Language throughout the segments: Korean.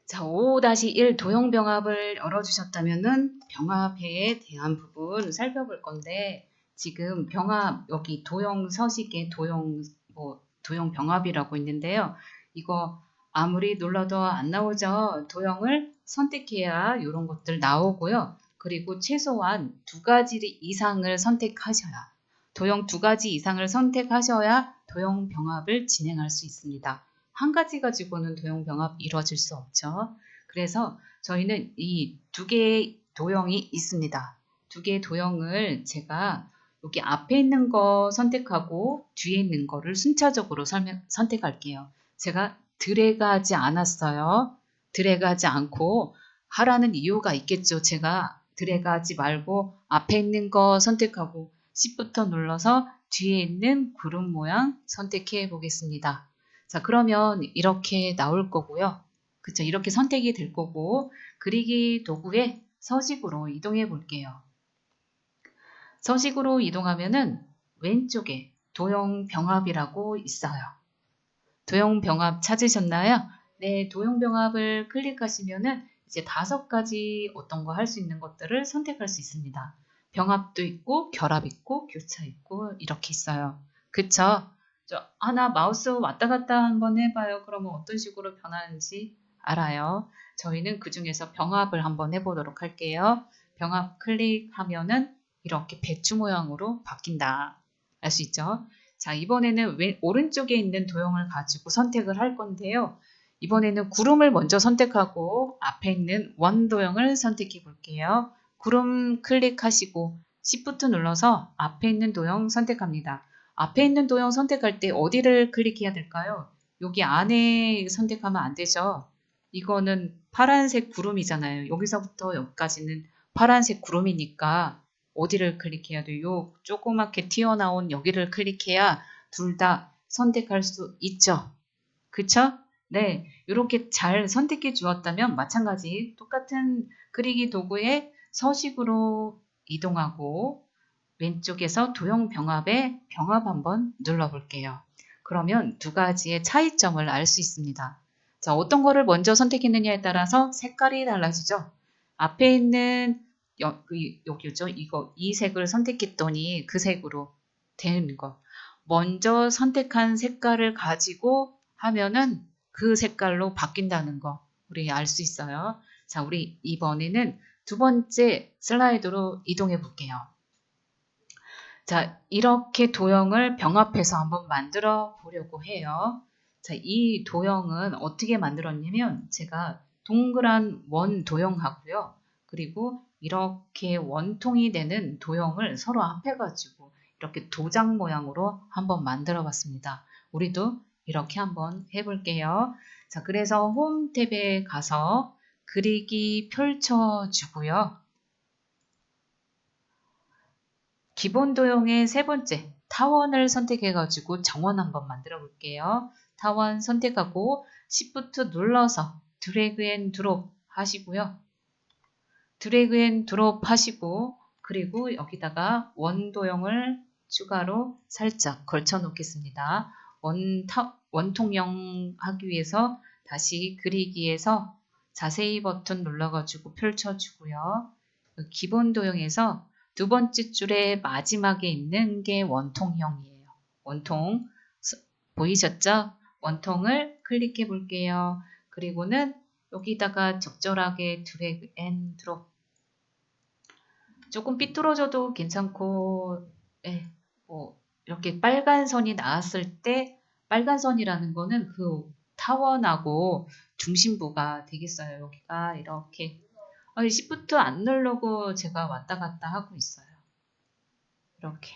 자, 5-1 도형 병합을 열어주셨다면은 병합에 대한 부분 살펴볼 건데, 지금 병합, 여기 도형 서식에 도형 병합이라고 있는데요. 이거 아무리 눌러도 안 나오죠. 도형을 선택해야 이런 것들 나오고요. 그리고 최소한 2가지 이상을 선택하셔야, 도형 2가지 이상을 선택하셔야 도형 병합을 진행할 수 있습니다. 한 가지 가지고는 도형 병합 이루어질 수 없죠. 그래서 저희는 이 2개의 도형이 있습니다. 2개의 도형을 제가 여기 앞에 있는 거 선택하고 뒤에 있는 거를 순차적으로 선택할게요. 제가 드래그 하지 않았어요. 드래그 하지 않고 하라는 이유가 있겠죠. 제가 드래그 하지 말고 앞에 있는 거 선택하고 Shift 눌러서 뒤에 있는 구름 모양 선택해 보겠습니다. 자, 그러면 이렇게 나올 거고요. 그쵸? 이렇게 선택이 될 거고, 그리기 도구에 서식으로 이동해 볼게요. 서식으로 이동하면은 왼쪽에 도형 병합이라고 있어요. 도형 병합 찾으셨나요? 네, 도형 병합을 클릭하시면은 이제 5가지 어떤 거 할 수 있는 것들을 선택할 수 있습니다. 병합도 있고, 결합 있고, 교차 있고, 이렇게 있어요. 그쵸? 하나 마우스 왔다 갔다 한번 해봐요. 그러면 어떤 식으로 변하는지 알아요. 저희는 그 중에서 병합을 한번 해보도록 할게요. 병합 클릭하면은 이렇게 배추 모양으로 바뀐다. 알 수 있죠? 자, 이번에는 오른쪽에 있는 도형을 가지고 선택을 할 건데요. 이번에는 구름을 먼저 선택하고 앞에 있는 원 도형을 선택해 볼게요. 구름 클릭하시고 Shift 눌러서 앞에 있는 도형 선택합니다. 앞에 있는 도형 선택할 때 어디를 클릭해야 될까요? 여기 안에 선택하면 안 되죠. 이거는 파란색 구름이잖아요. 여기서부터 여기까지는 파란색 구름이니까 어디를 클릭해야 돼요? 요 조그맣게 튀어나온 여기를 클릭해야 둘 다 선택할 수 있죠. 그쵸? 네, 이렇게 잘 선택해 주었다면 마찬가지 똑같은 그리기 도구에 서식으로 이동하고 왼쪽에서 도형 병합에 병합 한번 눌러볼게요. 그러면 2가지의 차이점을 알 수 있습니다. 자, 어떤 거를 먼저 선택했느냐에 따라서 색깔이 달라지죠. 앞에 있는 여기죠. 이 색을 선택했더니 그 색으로 되는 거. 먼저 선택한 색깔을 가지고 하면은 그 색깔로 바뀐다는 거 우리 알 수 있어요. 자, 우리 이번에는 2번째 슬라이드로 이동해 볼게요. 자, 이렇게 도형을 병합해서 한번 만들어 보려고 해요. 자, 이 도형은 어떻게 만들었냐면 제가 동그란 원 도형하고요. 그리고 이렇게 원통이 되는 도형을 서로 합해가지고 이렇게 도장 모양으로 한번 만들어 봤습니다. 우리도 이렇게 한번 해볼게요. 자, 그래서 홈 탭에 가서 그리기 펼쳐주고요. 기본 도형의 3번째 타원을 선택해가지고 정원 한번 만들어 볼게요. 타원 선택하고 Shift 눌러서 드래그 앤 드롭 하시고요. 드래그 앤 드롭 하시고 그리고 여기다가 원 도형을 추가로 살짝 걸쳐 놓겠습니다. 원통형 하기 위해서 다시 그리기에서 자세히 버튼 눌러가지고 펼쳐주고요. 기본 도형에서 2번째 줄의 마지막에 있는 게 원통형이에요. 원통 보이셨죠? 원통을 클릭해 볼게요. 그리고는 여기다가 적절하게 드래그 앤 드롭 조금 삐뚤어져도 괜찮고 이렇게 빨간 선이 나왔을 때 빨간 선이라는 거는 그 타원하고 중심부가 되겠어요. 여기가 이렇게 Shift 안 누르고 제가 왔다 갔다 하고 있어요. 이렇게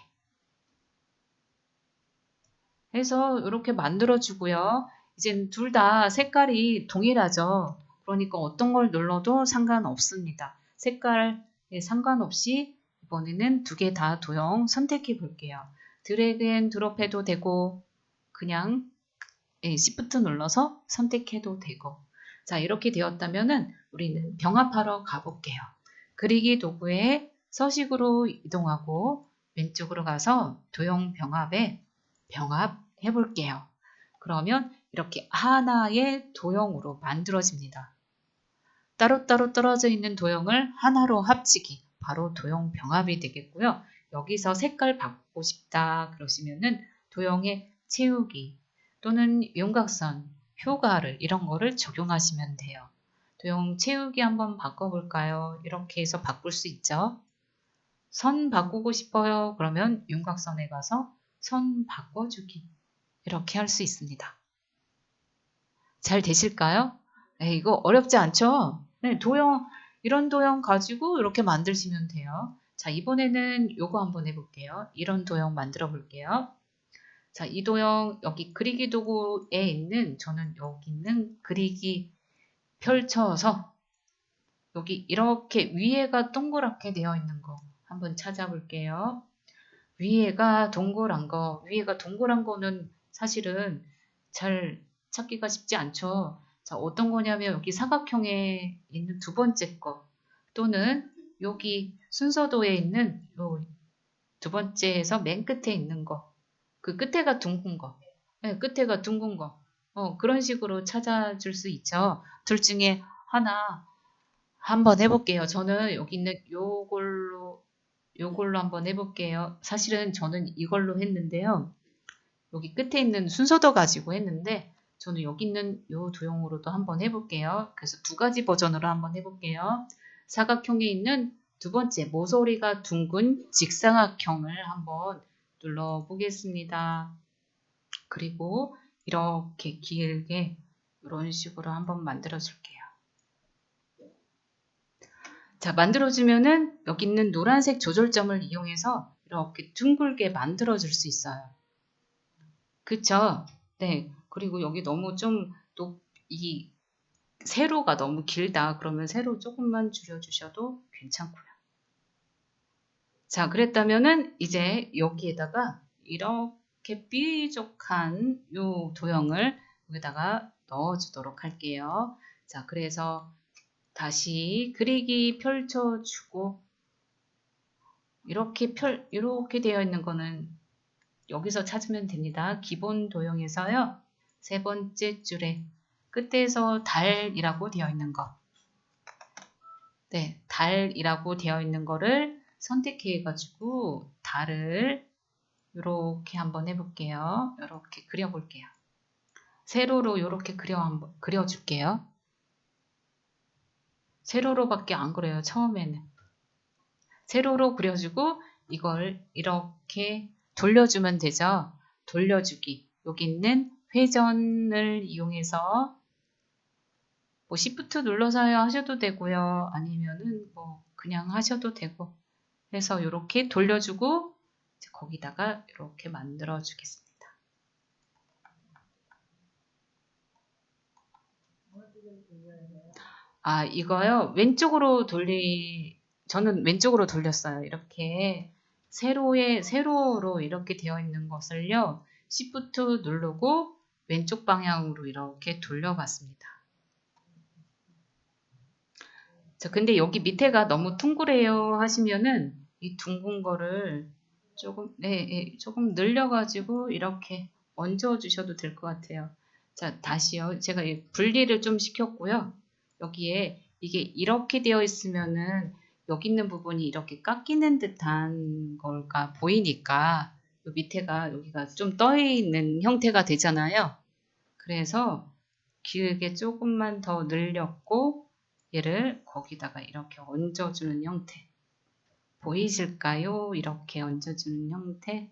해서 이렇게 만들어 주고요. 이제 둘 다 색깔이 동일하죠. 그러니까 어떤 걸 눌러도 상관없습니다. 색깔에 상관없이 이번에는 2개 다 도형 선택해 볼게요. 드래그 앤 드롭 해도 되고 그냥 Shift 눌러서 선택해도 되고 자, 이렇게 되었다면은 우리는 병합하러 가볼게요. 그리기 도구에 서식으로 이동하고 왼쪽으로 가서 도형 병합에 병합 해볼게요. 그러면 이렇게 하나의 도형으로 만들어집니다. 따로따로 떨어져 있는 도형을 하나로 합치기, 바로 도형 병합이 되겠고요. 여기서 색깔 바꾸고 싶다 그러시면은 도형의 채우기 또는 윤곽선, 효과를 이런 거를 적용하시면 돼요. 도형 채우기 한번 바꿔볼까요? 이렇게 해서 바꿀 수 있죠. 선 바꾸고 싶어요. 그러면 윤곽선에 가서 선 바꿔주기 이렇게 할 수 있습니다. 잘 되실까요? 네, 이거 어렵지 않죠? 네, 도형 이런 도형 가지고 이렇게 만드시면 돼요. 자, 이번에는 요거 한번 해볼게요. 이런 도형 만들어 볼게요. 자, 이 도형 여기 그리기 도구에 있는 저는 여기 있는 그리기 펼쳐서 여기 이렇게 위에가 동그랗게 되어 있는 거 한번 찾아볼게요. 위에가 동그란 거는 사실은 잘 찾기가 쉽지 않죠. 자, 어떤 거냐면 여기 사각형에 있는 두 번째 거 또는 여기 순서도에 있는 요 두 번째에서 맨 끝에 있는 거, 그 끝에가 둥근 거, 네, 끝에가 둥근 거, 그런 식으로 찾아줄 수 있죠. 둘 중에 하나 한번 해볼게요. 저는 여기 있는 요걸로 한번 해볼게요. 사실은 저는 이걸로 했는데요. 여기 끝에 있는 순서도 가지고 했는데 저는 여기 있는 요 도형으로도 한번 해볼게요. 그래서 두 가지 버전으로 한번 해볼게요. 사각형에 있는 두 번째 모서리가 둥근 직사각형을 한번 눌러보겠습니다. 그리고 이렇게 길게 이런 식으로 한번 만들어 줄게요. 자, 만들어주면은 여기 있는 노란색 조절점을 이용해서 이렇게 둥글게 만들어 줄 수 있어요. 그쵸? 네. 그리고 여기 너무 이 세로가 너무 길다. 그러면 세로 조금만 줄여주셔도 괜찮고요. 자, 그랬다면은 이제 여기에다가 이렇게 삐죽한 요 도형을 여기다가 넣어주도록 할게요. 자, 그래서 다시 그리기 펼쳐주고 이렇게 되어 있는 거는 여기서 찾으면 됩니다. 기본 도형에서요. 세 번째 줄에 끝에서 달이라고 되어 있는 거. 네, 달이라고 되어 있는 거를 선택해 가지고 달을 이렇게 한번 해볼게요. 이렇게 그려볼게요. 세로로 이렇게 그려줄게요. 세로로밖에 안 그려요. 처음에는. 세로로 그려주고 이걸 이렇게 돌려주면 되죠. 돌려주기. 여기 있는 회전을 이용해서 뭐 Shift 눌러서 하셔도 되고요. 아니면은 뭐 그냥 하셔도 되고 해서 이렇게 돌려주고 거기다가 이렇게 만들어 주겠습니다. 아, 이거요. 저는 왼쪽으로 돌렸어요. 이렇게 세로로 이렇게 되어 있는 것을요. Shift 누르고 왼쪽 방향으로 이렇게 돌려봤습니다. 자, 근데 여기 밑에가 너무 둥그래요 하시면은 이 둥근 거를 조금 늘려가지고 이렇게 얹어 주셔도 될 것 같아요. 자, 다시요. 제가 분리를 좀 시켰고요. 여기에 이게 이렇게 되어 있으면은 여기 있는 부분이 이렇게 깎이는 듯한 걸까 보이니까 요 밑에가 여기가 좀 떠 있는 형태가 되잖아요. 그래서 길게 조금만 더 늘렸고 얘를 거기다가 이렇게 얹어주는 형태. 보이실까요? 이렇게 얹어주는 형태.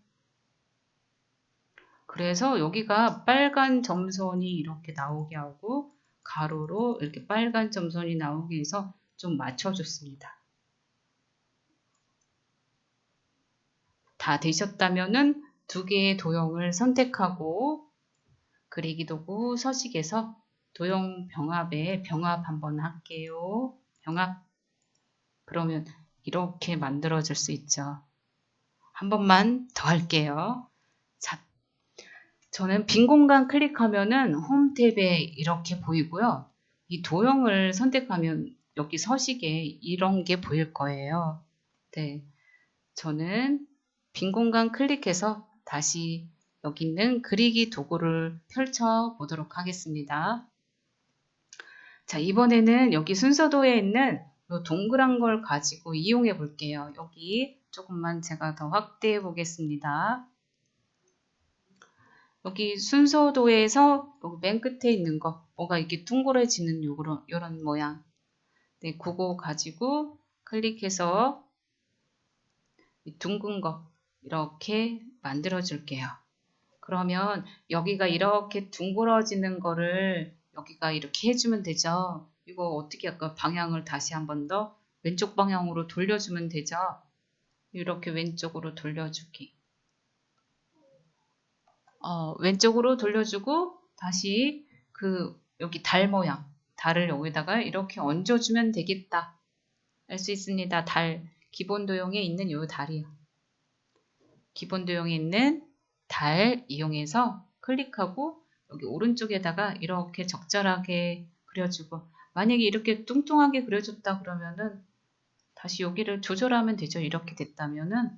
그래서 여기가 빨간 점선이 이렇게 나오게 하고 가로로 이렇게 빨간 점선이 나오게 해서 좀 맞춰줬습니다. 다 되셨다면은 두 개의 도형을 선택하고 그리기 도구 서식에서 도형 병합에 병합 한번 할게요. 병합. 그러면 이렇게 만들어질 수 있죠. 한 번만 더 할게요. 자, 저는 빈 공간 클릭하면은 홈 탭에 이렇게 보이고요. 이 도형을 선택하면 여기 서식에 이런 게 보일 거예요. 네, 저는 빈 공간 클릭해서 다시 여기 있는 그리기 도구를 펼쳐 보도록 하겠습니다. 자, 이번에는 여기 순서도에 있는 요 동그란 걸 가지고 이용해 볼게요. 여기 조금만 제가 더 확대해 보겠습니다. 여기 순서도에서 여기 맨 끝에 있는 거, 뭐가 이렇게 둥그레지는 요런 모양. 네, 그거 가지고 클릭해서 이 둥근 거 이렇게 만들어 줄게요. 그러면 여기가 이렇게 둥그러지는 거를 여기가 이렇게 해주면 되죠. 이거 어떻게 할까? 방향을 다시 한 번 더 왼쪽 방향으로 돌려주면 되죠. 이렇게 왼쪽으로 돌려주기. 왼쪽으로 돌려주고 다시 여기 달 모양, 달을 여기다가 이렇게 얹어주면 되겠다. 알 수 있습니다. 달, 기본 도형에 있는 요 달이요. 기본 도형에 있는 달 이용해서 클릭하고 여기 오른쪽에다가 이렇게 적절하게 그려주고, 만약에 이렇게 뚱뚱하게 그려줬다 그러면은 다시 여기를 조절하면 되죠. 이렇게 됐다면은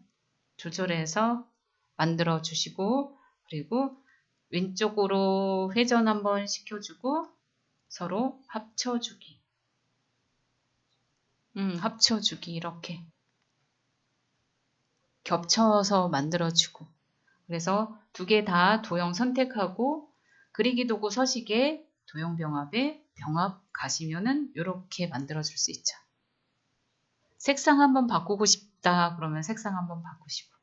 조절해서 만들어 주시고, 그리고 왼쪽으로 회전 한번 시켜주고 서로 합쳐주기. 합쳐주기. 이렇게 겹쳐서 만들어주고. 그래서 두 개 다 도형 선택하고 그리기 도구 서식에 도형 병합에 병합 가시면은 이렇게 만들어줄 수 있죠. 색상 한번 바꾸고 싶다 그러면 색상 한번 바꾸시고.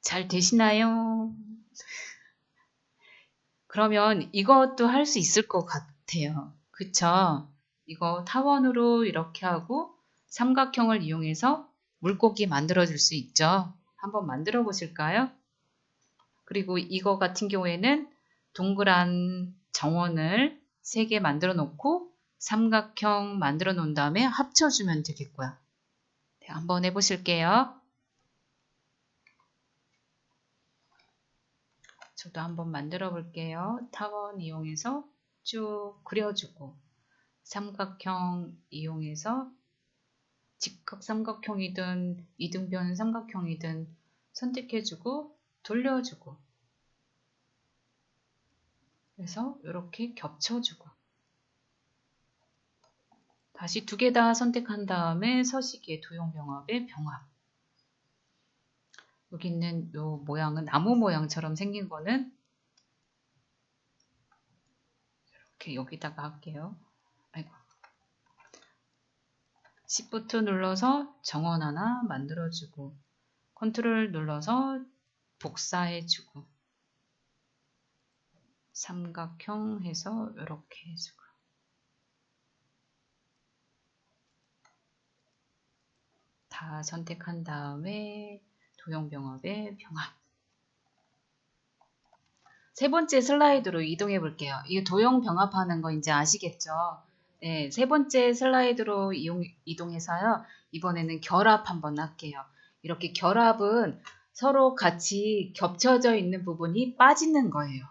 잘 되시나요? 그러면 이것도 할 수 있을 것 같아요. 그쵸? 이거 타원으로 이렇게 하고 삼각형을 이용해서 물고기 만들어 줄 수 있죠. 한번 만들어 보실까요? 그리고 이거 같은 경우에는 동그란 정원을 3개 만들어 놓고 삼각형 만들어 놓은 다음에 합쳐주면 되겠고요. 네, 한번 해보실게요. 저도 한번 만들어 볼게요. 타원 이용해서 쭉 그려주고 삼각형 이용해서 직각 삼각형이든 이등변 삼각형이든 선택해주고 돌려주고, 그래서 이렇게 겹쳐주고 다시 두 개 다 선택한 다음에 서식의 도형병합의 병합. 여기 있는 요 모양은 나무 모양처럼 생긴 거는 이렇게 여기다가 할게요. 아이고. Shift 눌러서 정원 하나 만들어주고 컨트롤 눌러서 복사해주고 삼각형 해서 이렇게 해주고 다 선택한 다음에 도형병합의 병합. 세 번째 슬라이드로 이동해 볼게요. 이 도형병합하는 거 이제 아시겠죠? 네, 세 번째 슬라이드로 이동해서요. 이번에는 결합 한번 할게요. 이렇게 결합은 서로 같이 겹쳐져 있는 부분이 빠지는 거예요.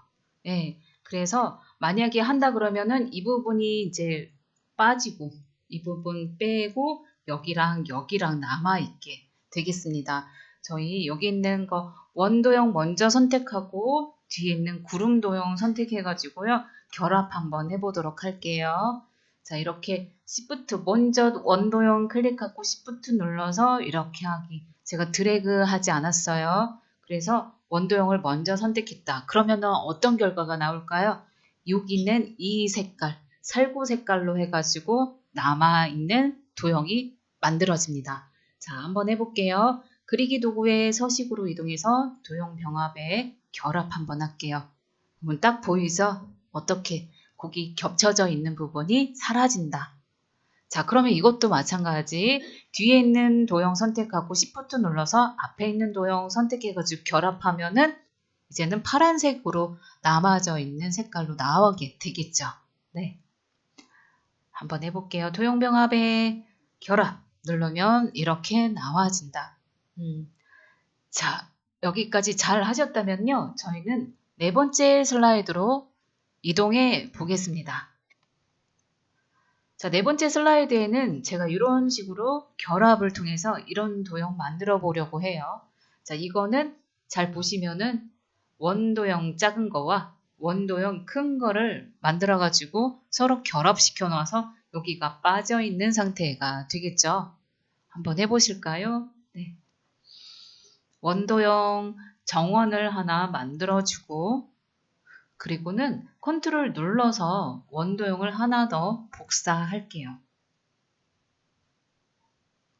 네, 그래서 만약에 한다 그러면은 이 부분이 이제 빠지고 이 부분 빼고 여기랑 여기랑 남아있게 되겠습니다. 저희 여기 있는 거 원도형 먼저 선택하고 뒤에 있는 구름 도형 선택해가지고요. 결합 한번 해보도록 할게요. 자, 이렇게 Shift 먼저 원도형 클릭하고 Shift 눌러서 이렇게 하기. 제가 드래그 하지 않았어요. 그래서 원도형을 먼저 선택했다. 그러면 어떤 결과가 나올까요? 여기는 이 색깔, 살구 색깔로 해가지고 남아있는 도형이 만들어집니다. 자, 한번 해볼게요. 그리기 도구의 서식으로 이동해서 도형 병합에 결합 한번 할게요. 그러면 딱 보이죠? 어떻게 거기 겹쳐져 있는 부분이 사라진다. 자, 그러면 이것도 마찬가지. 뒤에 있는 도형 선택하고 Shift 눌러서 앞에 있는 도형 선택해가지고 결합하면은 이제는 파란색으로 남아져 있는 색깔로 나오게 되겠죠. 네. 한번 해볼게요. 도형병합에 결합 누르면 이렇게 나와진다. 자, 여기까지 잘 하셨다면요. 저희는 네 번째 슬라이드로 이동해 보겠습니다. 자, 네 번째 슬라이드에는 제가 이런 식으로 결합을 통해서 이런 도형 만들어 보려고 해요. 자, 이거는 잘 보시면은 원도형 작은 거와 원도형 큰 거를 만들어 가지고 서로 결합시켜 놔서 여기가 빠져 있는 상태가 되겠죠. 한번 해보실까요? 네. 원도형 정원을 하나 만들어 주고 그리고는 컨트롤 눌러서 원도형을 하나 더 복사할게요.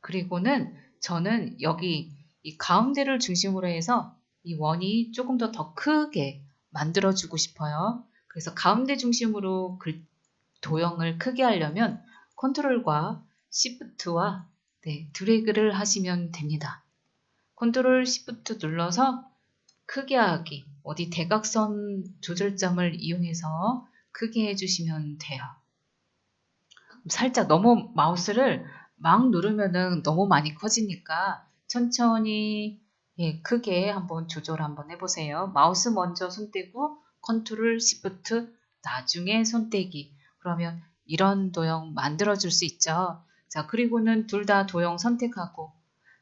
그리고는 저는 여기 이 가운데를 중심으로 해서 이 원이 조금 더 크게 만들어주고 싶어요. 그래서 가운데 중심으로 도형을 크게 하려면 컨트롤과 시프트와 드래그를 하시면 됩니다. 컨트롤 시프트 눌러서 크게 하기, 어디 대각선 조절점을 이용해서 크게 해주시면 돼요. 살짝 너무 마우스를 막 누르면은 너무 많이 커지니까 천천히 크게 한번 조절 한번 해보세요. 마우스 먼저 손 떼고 컨트롤 시프트 나중에 손 떼기. 그러면 이런 도형 만들어 줄 수 있죠. 자, 그리고는 둘 다 도형 선택하고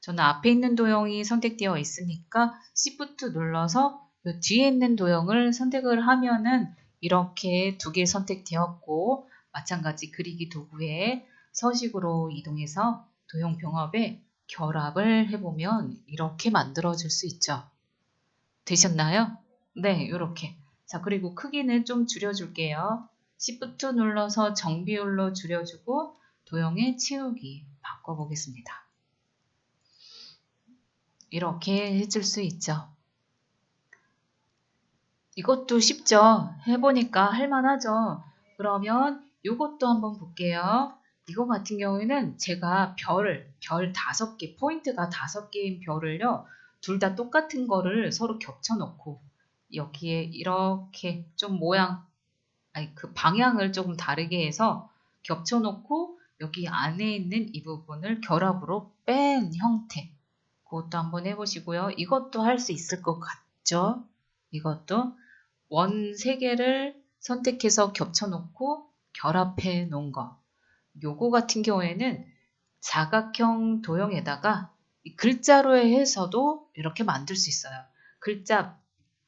저는 앞에 있는 도형이 선택되어 있으니까 시프트 눌러서 이 뒤에 있는 도형을 선택을 하면은 이렇게 두 개 선택되었고 마찬가지 그리기 도구에 서식으로 이동해서 도형 병합에 결합을 해보면 이렇게 만들어질 수 있죠. 되셨나요? 네, 이렇게. 자, 그리고 크기는 좀 줄여줄게요. Shift 눌러서 정비율로 줄여주고 도형의 채우기 바꿔보겠습니다. 이렇게 해줄 수 있죠. 이것도 쉽죠? 해보니까 할만하죠? 그러면 이것도 한번 볼게요. 이거 같은 경우에는 제가 별 5개, 포인트가 5개인 별을요, 둘 다 똑같은 거를 서로 겹쳐놓고, 여기에 이렇게 좀 그 방향을 조금 다르게 해서 겹쳐놓고, 여기 안에 있는 이 부분을 결합으로 뺀 형태. 그것도 한번 해보시고요. 이것도 할 수 있을 것 같죠? 이것도 원 3개를 선택해서 겹쳐놓고 결합해 놓은 거. 요거 같은 경우에는 사각형 도형에다가 글자로 해서도 이렇게 만들 수 있어요. 글자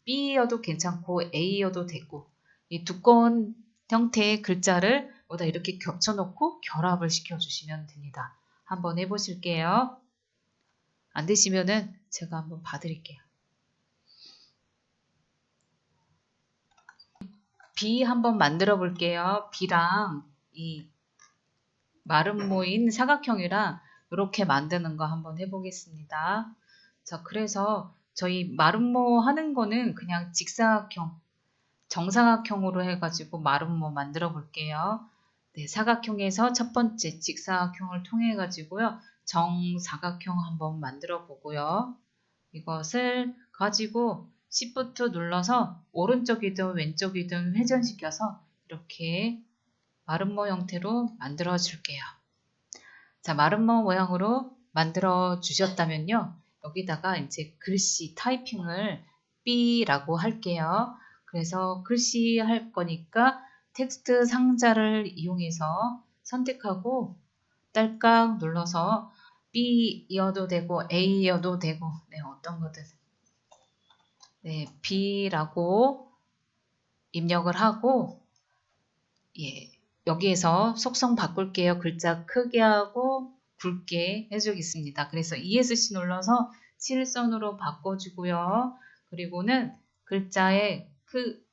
B여도 괜찮고 A여도 되고 이 두꺼운 형태의 글자를 여기다 이렇게 겹쳐놓고 결합을 시켜주시면 됩니다. 한번 해보실게요. 안 되시면은 제가 한번 봐드릴게요. B 한번 만들어 볼게요. B랑 이 마름 모인 사각형이랑 이렇게 만드는 거 한번 해보겠습니다. 자, 그래서 저희 마름모 하는 거는 그냥 직사각형, 정사각형으로 해가지고 마름모 만들어 볼게요. 네, 사각형에서 첫 번째 직사각형을 통해 가지고요. 정사각형 한번 만들어 보고요. 이것을 가지고 Shift 눌러서 오른쪽이든 왼쪽이든 회전시켜서 이렇게 마름모 형태로 만들어 줄게요. 자, 마름모 모양으로 만들어 주셨다면요. 여기다가 이제 글씨 타이핑을 B라고 할게요. 그래서 글씨 할 거니까 텍스트 상자를 이용해서 선택하고 딸깍 눌러서 B여도 되고 A여도 되고 어떤 거든 B라고 입력을 하고 여기에서 속성 바꿀게요. 글자 크게 하고 굵게 해주겠습니다. 그래서 ESC 눌러서 실선으로 바꿔주고요. 그리고는 글자의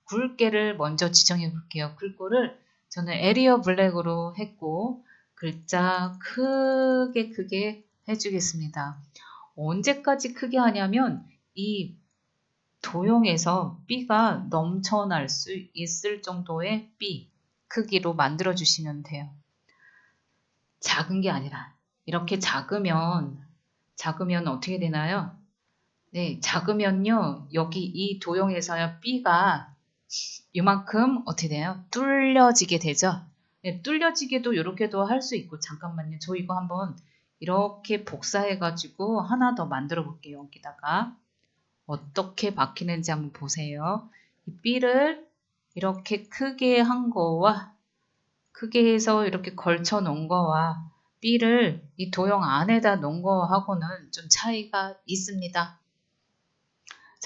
굵게를 먼저 지정해 볼게요. 굵고를 저는 에리어 블랙으로 했고 글자 크게 해주겠습니다. 언제까지 크게 하냐면 이 도형에서 B가 넘쳐날 수 있을 정도의 B 크기로 만들어 주시면 돼요. 작은 게 아니라 이렇게 작으면 어떻게 되나요? 네, 작으면요. 여기 이 도형에서요. B가 이만큼 어떻게 돼요? 뚫려지게 되죠. 네, 뚫려지게도 이렇게도 할 수 있고 잠깐만요. 저 이거 한번 이렇게 복사해 가지고 하나 더 만들어 볼게요. 여기다가 어떻게 박히는지 한번 보세요. 이 B를 이렇게 크게 한 거와 크게 해서 이렇게 걸쳐 놓은 거와 B를 이 도형 안에다 놓은 거하고는 좀 차이가 있습니다.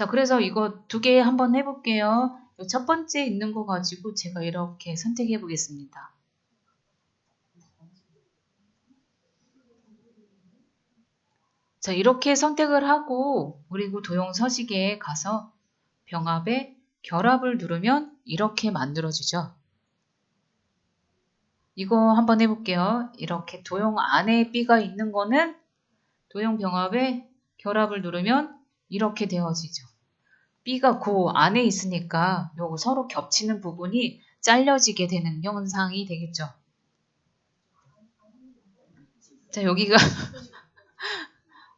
자, 그래서 이거 두 개 한번 해볼게요. 첫 번째 있는 거 가지고 제가 이렇게 선택해 보겠습니다. 자, 이렇게 선택을 하고 그리고 도형 서식에 가서 병합에 결합을 누르면 이렇게 만들어지죠. 이거 한번 해볼게요. 이렇게 도형 안에 B가 있는 거는 도형 병합에 결합을 누르면 이렇게 되어지죠. B가 그 안에 있으니까 요거 서로 겹치는 부분이 잘려지게 되는 현상이 되겠죠. 자, 여기가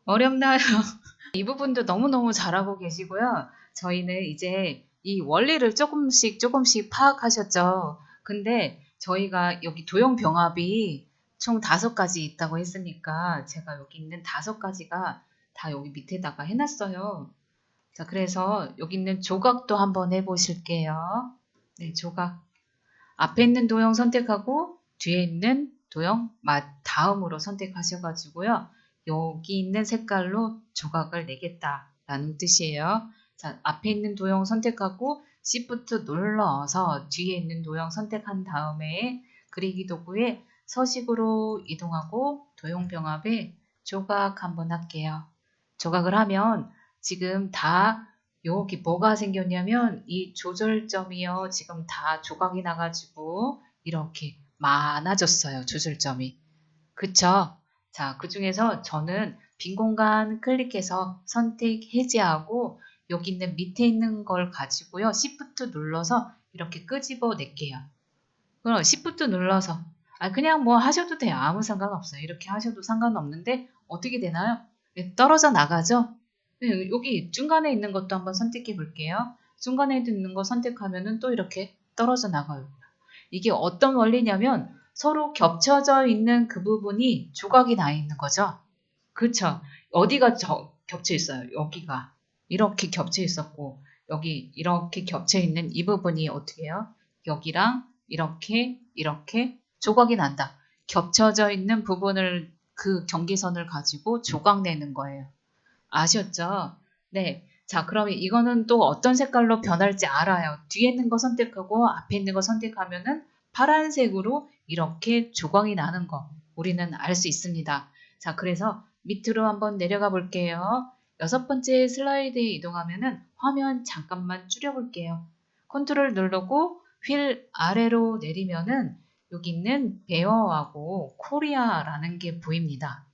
어렵나요? 이 부분도 너무너무 잘하고 계시고요. 저희는 이제 이 원리를 조금씩 파악하셨죠. 근데 저희가 여기 도형 병합이 총 5가지 있다고 했으니까 제가 여기 있는 5가지가 다 여기 밑에다가 해놨어요. 자, 그래서 여기 있는 조각도 한번 해보실게요. 네, 조각. 앞에 있는 도형 선택하고 뒤에 있는 도형 다음으로 선택하셔가지고요. 여기 있는 색깔로 조각을 내겠다라는 뜻이에요. 자, 앞에 있는 도형 선택하고 Shift 눌러서 뒤에 있는 도형 선택한 다음에 그리기 도구에 서식으로 이동하고 도형 병합에 조각 한번 할게요. 조각을 하면 지금 다 여기 뭐가 생겼냐면 이 조절점이요. 지금 다 조각이 나가지고 이렇게 많아졌어요. 조절점이. 그쵸? 자, 그 중에서 저는 빈 공간 클릭해서 선택 해제하고 여기 있는 밑에 있는 걸 가지고요. Shift 눌러서 이렇게 끄집어 낼게요. 그럼 Shift 눌러서 그냥 뭐 하셔도 돼요. 아무 상관없어요. 이렇게 하셔도 상관없는데 어떻게 되나요? 떨어져 나가죠? 네, 여기 중간에 있는 것도 한번 선택해 볼게요. 중간에 있는 거 선택하면은 또 이렇게 떨어져 나가요. 이게 어떤 원리냐면 서로 겹쳐져 있는 그 부분이 조각이 나 있는 거죠. 그렇죠. 어디가 겹쳐 있어요. 여기가 이렇게 겹쳐 있었고 여기 이렇게 겹쳐 있는 이 부분이 어떻게 해요? 여기랑 이렇게 조각이 난다. 겹쳐져 있는 부분을 그 경계선을 가지고 조각 내는 거예요. 아셨죠? 네. 자, 그러면 이거는 또 어떤 색깔로 변할지 알아요. 뒤에 있는 거 선택하고 앞에 있는 거 선택하면은 파란색으로 이렇게 조각이 나는 거 우리는 알 수 있습니다. 자, 그래서 밑으로 한번 내려가 볼게요. 6번째 슬라이드에 이동하면은 화면 잠깐만 줄여볼게요. 컨트롤 누르고 휠 아래로 내리면은 여기 있는 베어하고 코리아라는 게 보입니다.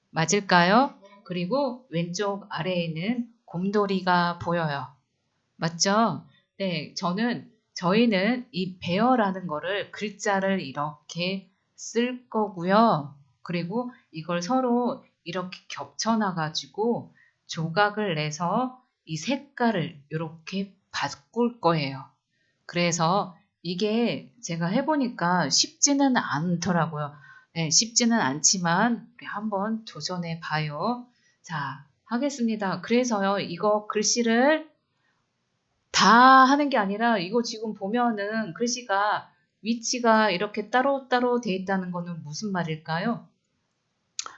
맞을까요? 그리고 왼쪽 아래에는 곰돌이가 보여요. 맞죠? 네, 저희는 이 베어라는 거를 글자를 이렇게 쓸 거고요. 그리고 이걸 서로 이렇게 겹쳐놔가지고 조각을 내서 이 색깔을 이렇게 바꿀 거예요. 그래서 이게 제가 해보니까 쉽지는 않더라고요. 네, 쉽지는 않지만 우리 한번 도전해 봐요. 자, 하겠습니다. 그래서요, 이거 글씨를 다 하는 게 아니라 이거 지금 보면은 글씨가 위치가 이렇게 따로따로 돼 있다는 거는 무슨 말일까요?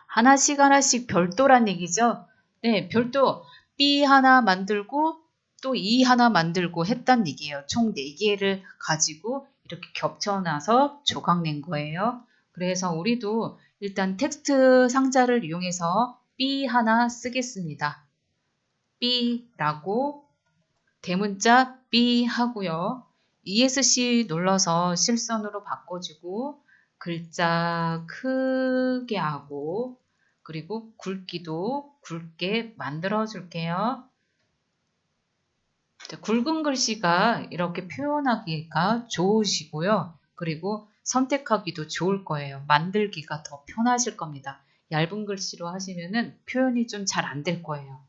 하나씩 별도란 얘기죠. 네, 별도 B 하나 만들고 또 E 하나 만들고 했단 얘기예요. 총 4개를 가지고 이렇게 겹쳐놔서 조각 낸 거예요. 그래서 우리도 일단 텍스트 상자를 이용해서 B 하나 쓰겠습니다. B라고 대문자 B 하고요. ESC 눌러서 실선으로 바꿔주고 글자 크게 하고 그리고 굵기도 굵게 만들어 줄게요. 굵은 글씨가 이렇게 표현하기가 좋으시고요. 그리고 선택하기도 좋을 거예요. 만들기가 더 편하실 겁니다. 얇은 글씨로 하시면은 표현이 좀 잘 안 될 거예요.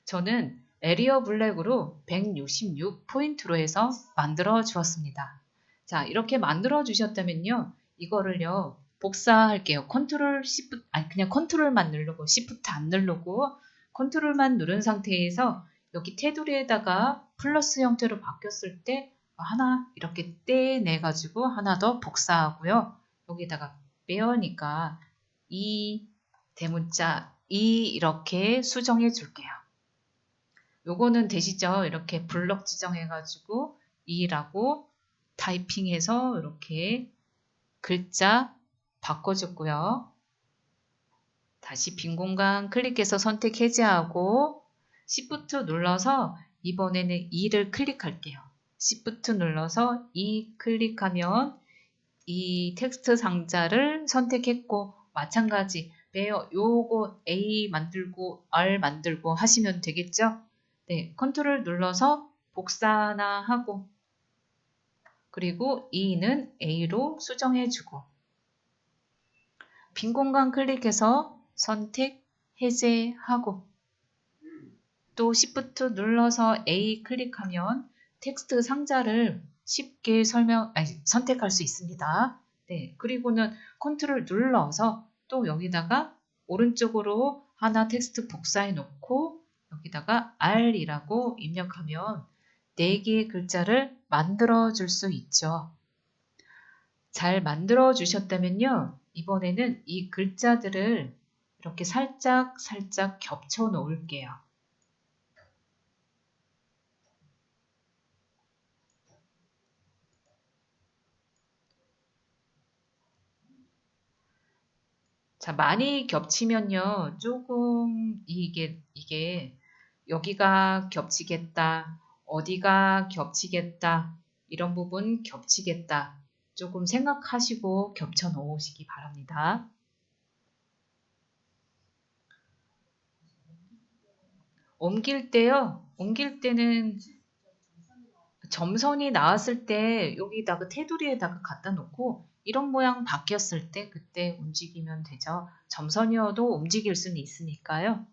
저는 에리어 블랙으로 166포인트로 해서 만들어 주었습니다. 자, 이렇게 만들어 주셨다면요. 이거를요. 복사할게요. 그냥 컨트롤만 누르고 시프트 안 누르고 컨트롤만 누른 상태에서 여기 테두리에다가 플러스 형태로 바뀌었을 때 하나 이렇게 떼내 가지고 하나 더 복사하고요. 여기다가 빼어니까 이 대문자 이 이렇게 수정해 줄게요. 요거는 되시죠? 이렇게 블럭 지정해가지고 E라고 타이핑해서 이렇게 글자 바꿔줬고요. 다시 빈 공간 클릭해서 선택 해제하고 Shift 눌러서 이번에는 E를 클릭할게요. Shift 눌러서 E 클릭하면 이 텍스트 상자를 선택했고 마찬가지 베어 요거 A 만들고 R 만들고 하시면 되겠죠? 네, 컨트롤 눌러서 복사나 하고 그리고 E는 A로 수정해주고 빈 공간 클릭해서 선택 해제하고 또 Shift 눌러서 A 클릭하면 텍스트 상자를 쉽게 선택할 수 있습니다. 네, 그리고는 컨트롤 눌러서 또 여기다가 오른쪽으로 하나 텍스트 복사해 놓고 여기다가 R이라고 입력하면 4개의 글자를 만들어 줄 수 있죠. 잘 만들어 주셨다면요. 이번에는 이 글자들을 이렇게 살짝 겹쳐 놓을게요. 자, 많이 겹치면요. 조금 이게 여기가 겹치겠다, 어디가 겹치겠다, 이런 부분 겹치겠다. 조금 생각하시고 겹쳐 놓으시기 바랍니다. 옮길 때는 점선이 나왔을 때 여기다가 테두리에다가 갖다 놓고 이런 모양 바뀌었을 때 그때 움직이면 되죠. 점선이어도 움직일 수는 있으니까요.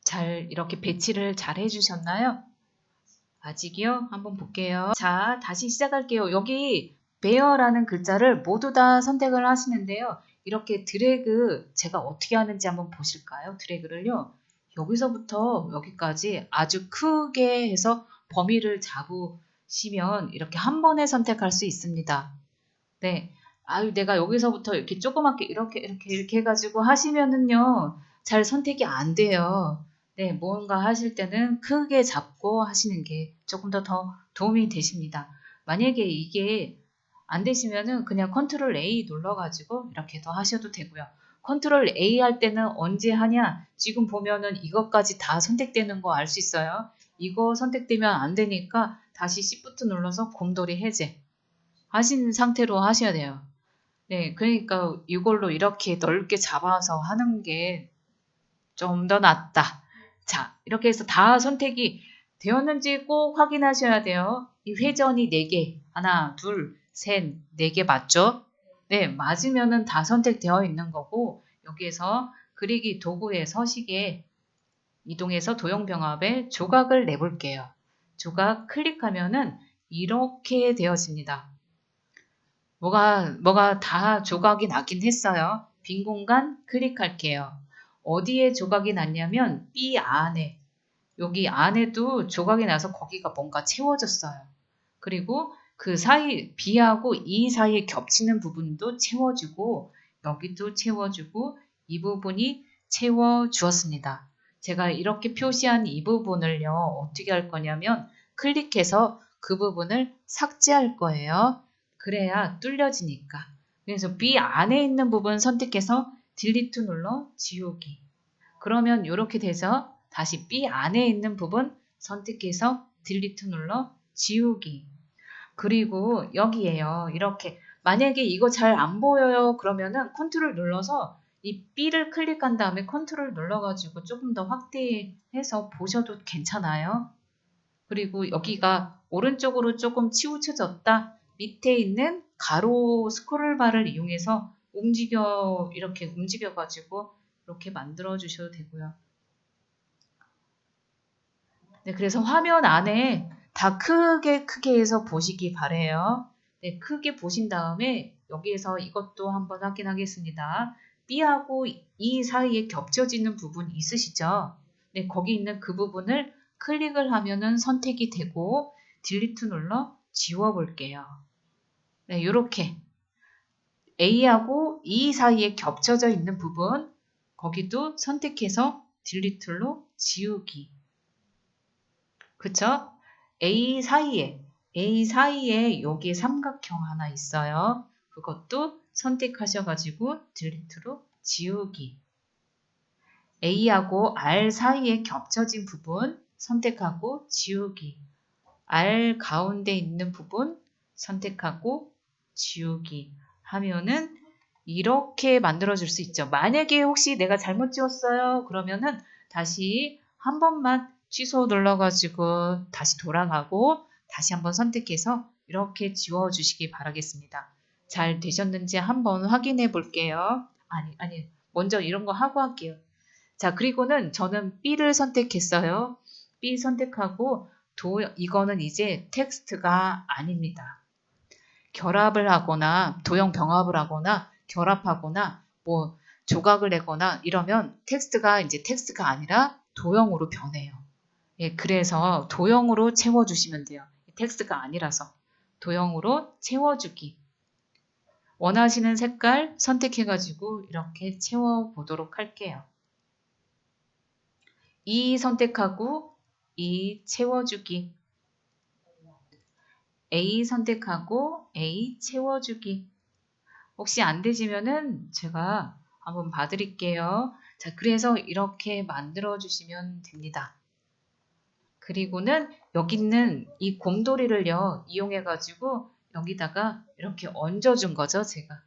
잘 이렇게 배치를 잘 해주셨나요? 아직이요? 한번 볼게요. 자, 다시 시작할게요. 여기 bear라는 글자를 모두 다 선택을 하시는데요. 이렇게 드래그 제가 어떻게 하는지 한번 보실까요? 드래그를요. 여기서부터 여기까지 아주 크게 해서 범위를 잡으시면 이렇게 한 번에 선택할 수 있습니다. 네. 아유, 내가 여기서부터 이렇게 조그맣게 이렇게 해가지고 하시면은요, 잘 선택이 안 돼요. 네, 뭔가 하실 때는 크게 잡고 하시는 게 조금 더 도움이 되십니다. 만약에 이게 안 되시면은 그냥 컨트롤 A 눌러가지고 이렇게 더 하셔도 되고요. 컨트롤 A 할 때는 언제 하냐? 지금 보면은 이것까지 다 선택되는 거 알 수 있어요. 이거 선택되면 안 되니까 다시 Shift 눌러서 곰돌이 해제 하신 상태로 하셔야 돼요. 네, 그러니까 이걸로 이렇게 넓게 잡아서 하는 게 좀 더 낫다. 자, 이렇게 해서 다 선택이 되었는지 꼭 확인하셔야 돼요. 이 회전이 4개, 하나, 둘, 셋, 4개 맞죠? 네, 맞으면은 다 선택되어 있는 거고, 여기에서 그리기 도구의 서식에 이동해서 도형병합에 조각을 내볼게요. 조각 클릭하면은 이렇게 되어집니다. 뭐가 다 조각이 나긴 했어요. 빈 공간 클릭할게요. 어디에 조각이 났냐면 B 안에, 여기 안에도 조각이 나서 거기가 뭔가 채워졌어요. 그리고 그 사이 B하고 E 사이에 겹치는 부분도 채워주고 여기도 채워주고 이 부분이 채워주었습니다. 제가 이렇게 표시한 이 부분을요. 어떻게 할 거냐면 클릭해서 그 부분을 삭제할 거예요. 그래야 뚫려지니까. 그래서 B 안에 있는 부분 선택해서 딜리트 눌러 지우기. 그러면 이렇게 돼서 다시 B 안에 있는 부분 선택해서 딜리트 눌러 지우기. 그리고 여기에요. 이렇게 만약에 이거 잘 안 보여요. 그러면은 컨트롤 눌러서 이 B를 클릭한 다음에 컨트롤 눌러가지고 조금 더 확대해서 보셔도 괜찮아요. 그리고 여기가 오른쪽으로 조금 치우쳐졌다. 밑에 있는 가로 스크롤바를 이용해서 이렇게 움직여가지고 이렇게 만들어 주셔도 되고요. 네, 그래서 화면 안에 다 크게 해서 보시기 바래요. 네, 크게 보신 다음에 여기에서 이것도 한번 확인하겠습니다. B하고 E 사이에 겹쳐지는 부분 있으시죠? 네, 거기 있는 그 부분을 클릭을 하면은 선택이 되고 딜리트 눌러 지워 볼게요. 네, 이렇게 A하고 E 사이에 겹쳐져 있는 부분 거기도 선택해서 딜리트로 지우기. 그쵸? A 사이에 여기 삼각형 하나 있어요. 그것도 선택하셔가지고 딜리트로 지우기. A하고 R 사이에 겹쳐진 부분 선택하고 지우기. R 가운데 있는 부분 선택하고 지우기 하면은 이렇게 만들어줄 수 있죠. 만약에 혹시 내가 잘못 지웠어요. 그러면은 다시 한 번만 취소 눌러가지고 다시 돌아가고 다시 한번 선택해서 이렇게 지워주시기 바라겠습니다. 잘 되셨는지 한번 확인해 볼게요. 아니, 먼저 이런 거 하고 할게요. 자, 그리고는 저는 B를 선택했어요. B 선택하고 이거는 이제 텍스트가 아닙니다. 결합을 하거나 도형 병합을 하거나 결합하거나 뭐 조각을 내거나 이러면 텍스트가 이제 텍스트가 아니라 도형으로 변해요. 예, 그래서 도형으로 채워주시면 돼요. 텍스트가 아니라서 도형으로 채워주기. 원하시는 색깔 선택해가지고 이렇게 채워보도록 할게요. E 선택하고 E 채워주기. A 선택하고 A 채워주기. 혹시 안 되시면은 제가 한번 봐드릴게요. 자, 그래서 이렇게 만들어 주시면 됩니다. 그리고는 여기 있는 이 곰돌이를요, 이용해가지고 여기다가 이렇게 얹어준 거죠, 제가.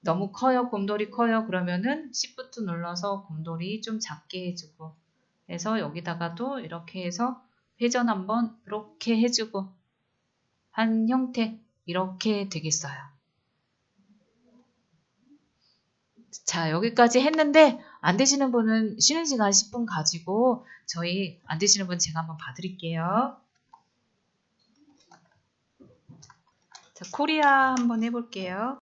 너무 커요, 곰돌이 커요. 그러면은 Shift 눌러서 곰돌이 좀 작게 해주고 해서 여기다가도 이렇게 해서 회전 한번 이렇게 해주고 한 형태 이렇게 되겠어요. 자, 여기까지 했는데 안 되시는 분은 쉬는 시간 10분 가지고 저희 안 되시는 분 제가 한번 봐드릴게요. 자, 코리아 한번 해볼게요.